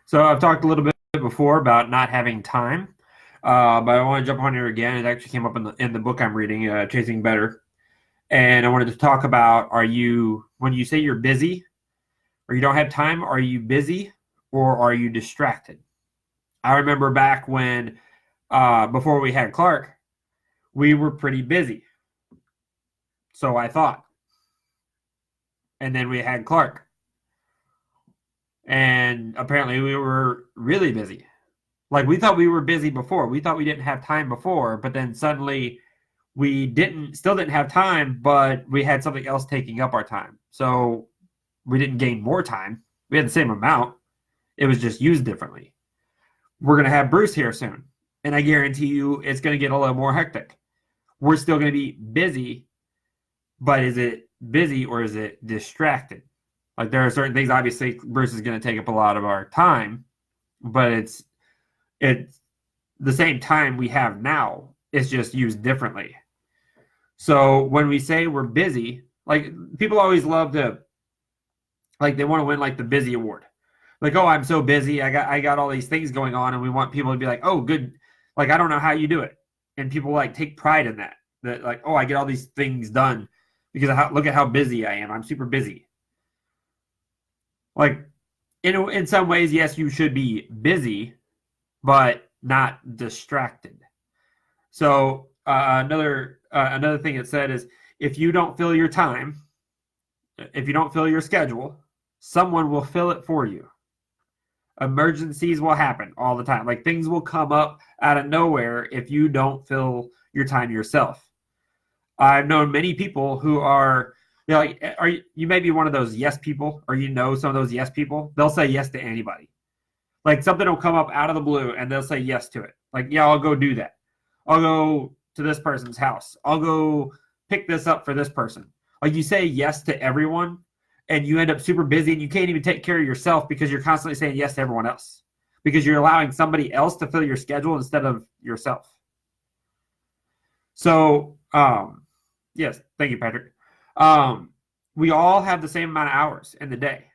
So I've talked a little bit before about not having time, but I want to jump on here again. It actually came up in the book I'm reading, Chasing Better, and I wanted to talk about: Are you when you say you're busy or you don't have time? Are you busy or are you distracted? I remember back when before we had Clark, we were pretty busy, so I thought, and then we had Clark, and apparently we were really busy. Like we thought we were busy before. We thought we didn't have time before, but then suddenly we still didn't have time, but we had something else taking up our time. So we didn't gain more time. We had the same amount. It was just used differently. We're going to have Bruce here soon. And I guarantee you it's going to get a little more hectic. We're still going to be busy, but is it busy or is it distracted? Like there are certain things, obviously, Bruce is going to take up a lot of our time, but it's the same time we have now. It's just used differently. So when we say we're busy, like people always love to, like they want to win like the busy award. Like, oh, I'm so busy. I got all these things going on, and we want people to be like, oh, good. Like I don't know how you do it, and people like take pride in that. That like, oh, I get all these things done because look at how busy I am. I'm super busy. Like in some ways, yes, you should be busy, but not distracted. So another thing it said is if you don't fill your time, if you don't fill your schedule, someone will fill it for you. Emergencies will happen all the time. Like things will come up out of nowhere if you don't fill your time yourself. I've known many people who are, like, you may be one of those yes people, or some of those yes people. They'll say yes to anybody. Like something will come up out of the blue and they'll say yes to it. Like, yeah, I'll go do that. I'll go to this person's house. I'll go pick this up for this person. Like you say yes to everyone and you end up super busy and you can't even take care of yourself because you're constantly saying yes to everyone else because you're allowing somebody else to fill your schedule instead of yourself. So, yes, thank you, Patrick. We all have the same amount of hours in the day.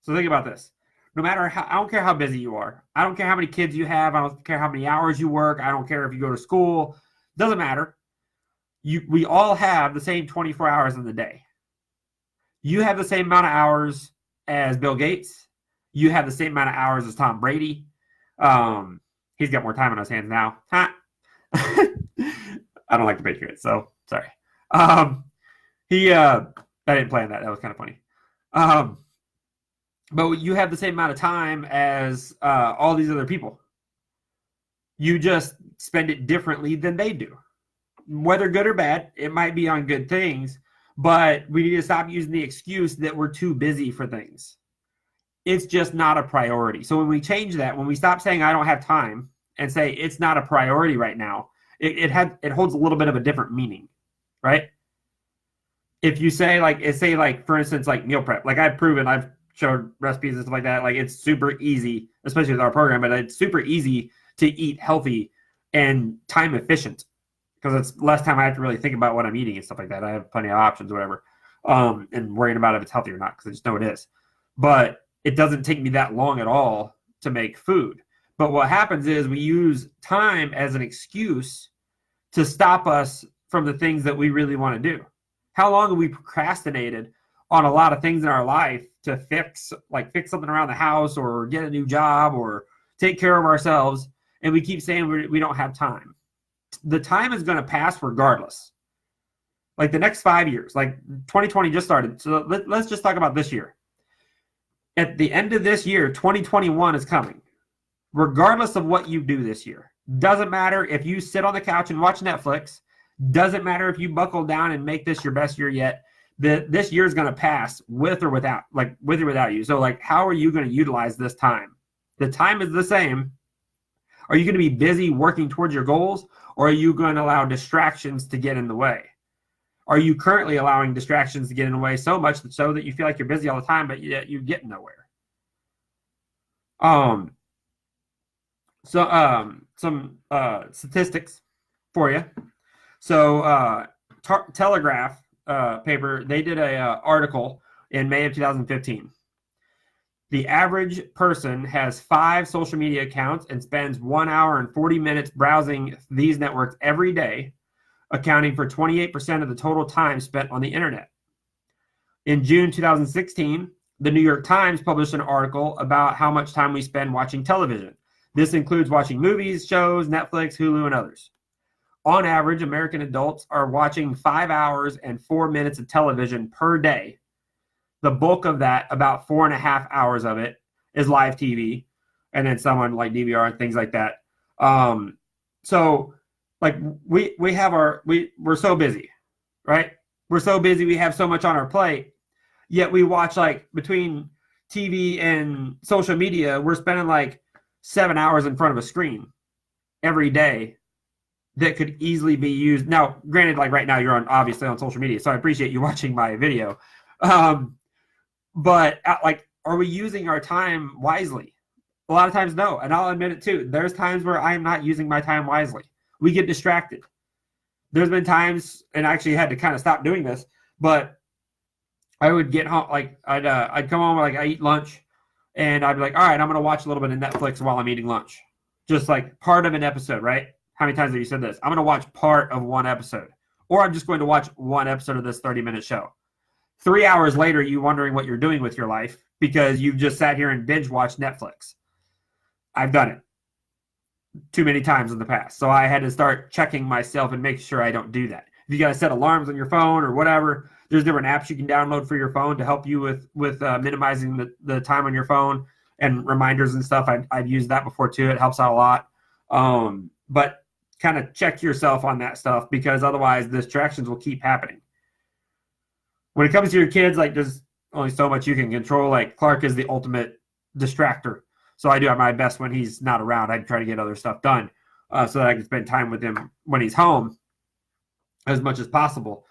So think about this. No matter how, I don't care how busy you are. I don't care how many kids you have. I don't care how many hours you work. I don't care if you go to school. Doesn't matter. We all have the same 24 hours in the day. You have the same amount of hours as Bill Gates. You have the same amount of hours as Tom Brady. He's got more time on his hands now. I don't like the Patriots, so sorry. I didn't plan that. That was kind of funny. But you have the same amount of time as all these other people. You just spend it differently than they do. Whether good or bad, it might be on good things, but we need to stop using the excuse that we're too busy for things. It's just not a priority. So when we change that, when we stop saying I don't have time and say it's not a priority right now, it holds a little bit of a different meaning, right? If you say for instance, like meal prep, like I've showed recipes and stuff like that. Like it's super easy, especially with our program, but it's super easy to eat healthy and time efficient because it's less time I have to really think about what I'm eating and stuff like that. I have plenty of options, whatever, and worrying about if it's healthy or not because I just know it is. But it doesn't take me that long at all to make food. But what happens is we use time as an excuse to stop us from the things that we really want to do. How long have we procrastinated on a lot of things in our life to fix something around the house or get a new job or take care of ourselves, and we keep saying we don't have time. The time is going to pass regardless. Like the next 5 years, like 2020 just started. So let's just talk about this year. At the end of this year, 2021 is coming. Regardless of what you do this year. Doesn't matter if you sit on the couch and watch Netflix. Doesn't matter if you buckle down and make this your best year yet. This year is going to pass with or without you. So like, how are you going to utilize this time? The time is the same. Are you going to be busy working towards your goals, or are you going to allow distractions to get in the way? Are you currently allowing distractions to get in the way so much so that you feel like you're busy all the time, but yet you get nowhere? Some statistics for you. So Telegraph paper, they did a article in May of 2015. The average person has 5 social media accounts and spends 1 hour and 40 minutes browsing these networks every day, accounting for 28% of the total time spent on the internet. In June 2016, the New York Times published an article about how much time we spend watching television. This includes watching movies, shows, Netflix, Hulu, and others. On average, American adults are watching 5 hours and 4 minutes of television per day. The bulk of that, about 4.5 hours of it, is live TV, and then someone like DVR and things like that. So, like we're so busy, right? We're so busy. We have so much on our plate. Yet we watch, like, between TV and social media, we're spending like 7 hours in front of a screen every day that could easily be used. Now, granted, like right now you're obviously on social media, so I appreciate you watching my video. But like, are we using our time wisely? A lot of times, no. And I'll admit it too. There's times where I am not using my time wisely. We get distracted. There's been times, and I actually had to kind of stop doing this, but I would get home, like I'd come home, like I eat lunch, and I'd be like, all right, I'm going to watch a little bit of Netflix while I'm eating lunch. Just like part of an episode, right? How many times have you said this? I'm going to watch part of one episode, or I'm just going to watch one episode of this 30-minute show. 3 hours later, you wondering what you're doing with your life because you've just sat here and binge watched Netflix. I've done it too many times in the past. So I had to start checking myself and make sure I don't do that. If you got to set alarms on your phone or whatever, there's different apps you can download for your phone to help you with minimizing the time on your phone and reminders and stuff. I've used that before too. It helps out a lot. But kind of check yourself on that stuff, because otherwise distractions will keep happening. When it comes to your kids, like, there's only so much you can control. Like, Clark is the ultimate distractor. So I do my best when he's not around. I try to get other stuff done so that I can spend time with him when he's home as much as possible.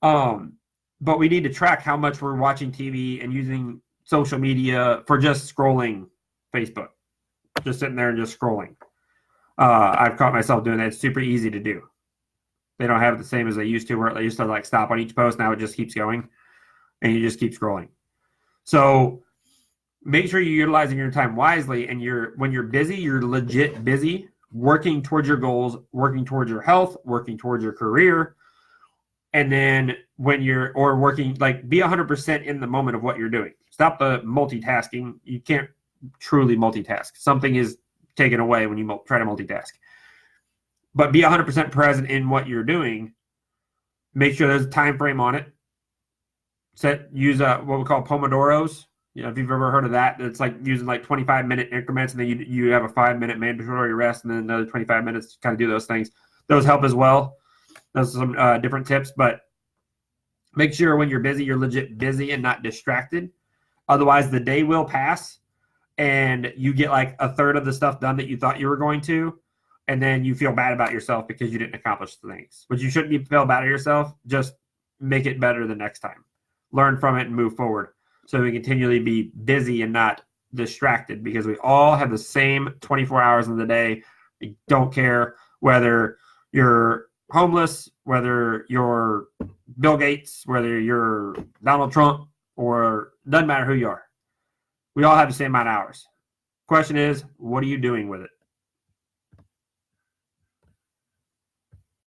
But we need to track how much we're watching TV and using social media for just scrolling Facebook. Just sitting there and just scrolling. I've caught myself doing that. It's super easy to do. They don't have it the same as they used to, where they used to like stop on each post. Now it just keeps going, and you just keep scrolling. So make sure you're utilizing your time wisely, and when you're busy, you're legit busy, working towards your goals, working towards your health, working towards your career. And then when you're working, like, be 100% in the moment of what you're doing. Stop the multitasking. You can't truly multitask. Something is taken away when you try to multitask. But be 100% present in what you're doing. Make sure there's a time frame on it. Use what we call Pomodoros. You know, if you've ever heard of that, it's like using like 25-minute increments, and then you have a 5-minute mandatory rest, and then another 25 minutes to kind of do those things. Those help as well. Those are some different tips, but make sure when you're busy, you're legit busy and not distracted. Otherwise, the day will pass, and you get like a third of the stuff done that you thought you were going to, and then you feel bad about yourself because you didn't accomplish the things. But you shouldn't feel bad at yourself. Just make it better the next time. Learn from it and move forward, so we continually be busy and not distracted, because we all have the same 24 hours in the day. We don't care whether you're homeless, whether you're Bill Gates, whether you're Donald Trump, or doesn't matter who you are. We all have the same amount of hours. Question is, what are you doing with it?